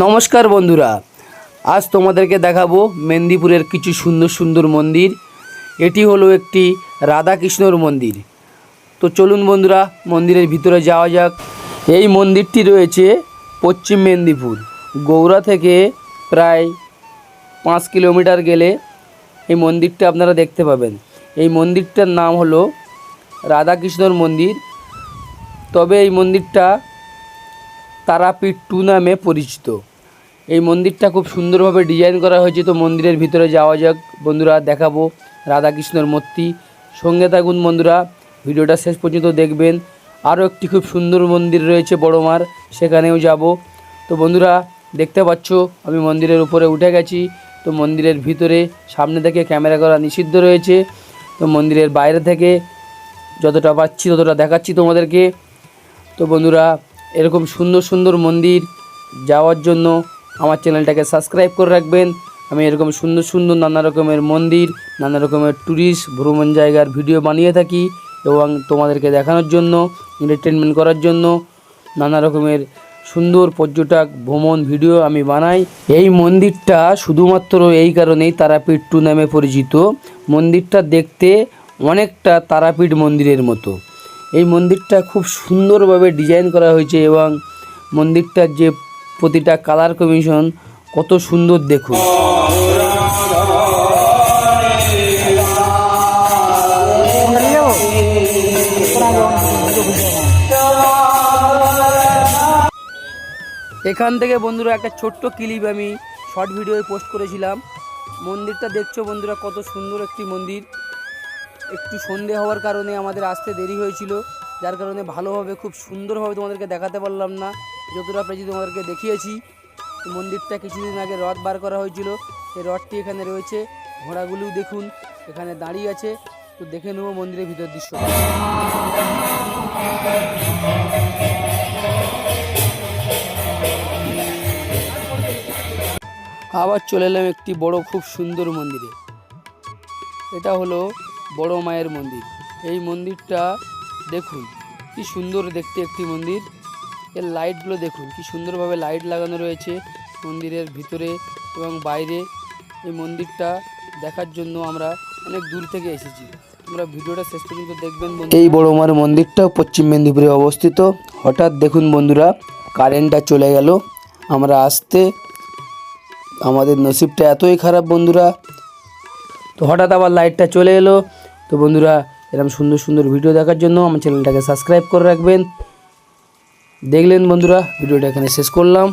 নমস্কার বন্ধুরা, আজ তোমাদেরকে দেখাবো মেদিনীপুরের কিছু সুন্দর সুন্দর মন্দির। এটি হলো একটি রাধাকৃষ্ণর মন্দির। তো চলুন বন্ধুরা, মন্দিরের ভিতরে যাওয়া যাক। এই মন্দিরটি রয়েছে পশ্চিম মেদিনীপুর, গৌড়া থেকে প্রায় 5 কিলোমিটার গেলে এই মন্দিরটা আপনারা দেখতে পাবেন। এই মন্দিরটার নাম হলো রাধাকৃষ্ণর মন্দির। তবে এই মন্দিরটা তারাপীঠ 2 নামে পরিচিত। এই মন্দিরটা খুব সুন্দরভাবে ডিজাইন করা হয়েছে। তো মন্দিরের ভিতরে যাওয়া যাক বন্ধুরা, দেখাবো রাধাকৃষ্ণর মূর্তি। সঙ্গে থাকুন বন্ধুরা, ভিডিওটা শেষ পর্যন্ত দেখবেন। আরও একটি খুব সুন্দর মন্দির রয়েছে বড় মার, সেখানেও যাব। তো বন্ধুরা দেখতে পাচ্ছ আমি মন্দিরের উপরে উঠে গেছি। তো মন্দিরের ভিতরে সামনে থেকে ক্যামেরা করা নিষিদ্ধ রয়েছে। তো মন্দিরের বাইরে থেকে যতটা পাচ্ছি ততটা দেখাচ্ছি তোমাদেরকে। তো বন্ধুরা, এরকম সুন্দর সুন্দর মন্দির যাওয়ার জন্য আমার চ্যানেলটাকে সাবস্ক্রাইব করে রাখবেন। আমি এরকম সুন্দর সুন্দর নানা রকমের মন্দির, নানা রকমের ট্যুরিস্ট ভ্রমণ জায়গার ভিডিও বানিয়ে থাকি এবং তোমাদেরকে দেখানোর জন্য, এন্টারটেনমেন্ট করার জন্য নানা রকমের সুন্দর পর্যটক ভ্রমণ ভিডিও আমি বানাই। এই মন্দিরটা শুধুমাত্র এই কারণেই তারাপীঠ 2 নামে পরিচিত। মন্দিরটা দেখতে অনেকটা তারাপীঠ মন্দিরের মতো। এই মন্দিরটা খুব সুন্দরভাবে ডিজাইন করা হয়েছে এবং মন্দিরটার যে প্রতিটা কালার কম্বিনেশন কত সুন্দর দেখুন। এখান থেকে বন্ধুরা একটা ছোট্ট ক্লিপ আমি শর্ট ভিডিওয়ে পোস্ট করেছিলাম। মন্দিরটা দেখছো বন্ধুরা, কত সুন্দর একটি মন্দির। একটু সন্ধে হওয়ার কারণে আমাদের আসতে দেরি হয়েছিল, যার কারণে ভালোভাবে খুব সুন্দরভাবে তোমাদেরকে দেখাতে পারলাম না। যতটা পেরেছি তোমাদেরকে দেখিয়েছি। মন্দিরটা কিছুদিন আগে রথ বার করা হয়েছিল, এই রথটি এখানে রয়েছে। ঘোড়াগুলিও দেখুন এখানে দাঁড়িয়ে আছে। তো দেখে নেবো মন্দিরের ভিতর দৃশ্য। আবার চলে এলাম একটি বড় খুব সুন্দর মন্দিরে। এটা হলো বড় মায়ের মন্দির। এই মন্দিরটা দেখুন কি সুন্দর দেখতে একটি মন্দির। এর লাইটগুলো দেখুন কি সুন্দরভাবে লাইট লাগানো রয়েছে মন্দিরের ভিতরে এবং বাইরে। এই মন্দিরটা দেখার জন্য আমরা অনেক দূর থেকে এসেছি। তোমরা ভিডিওটা শেষ পর্যন্ত দেখবেন। এই বড় মার মন্দিরটা পশ্চিম মেদিনীপুরে অবস্থিত। হঠাৎ দেখুন বন্ধুরা, কারেন্টটা চলে গেল। আমরা আসতে আমাদের নসিবটা এতই খারাপ বন্ধুরা। তো হঠাৎ আবার লাইটটা চলে এলো। তো বন্ধুরা, এরকম সুন্দর সুন্দর ভিডিও দেখার জন্য আমার চ্যানেলটাকে সাবস্ক্রাইব করে রাখবেন। দেখলেন বন্ধুরা, ভিডিওটা এখানে শেষ করলাম।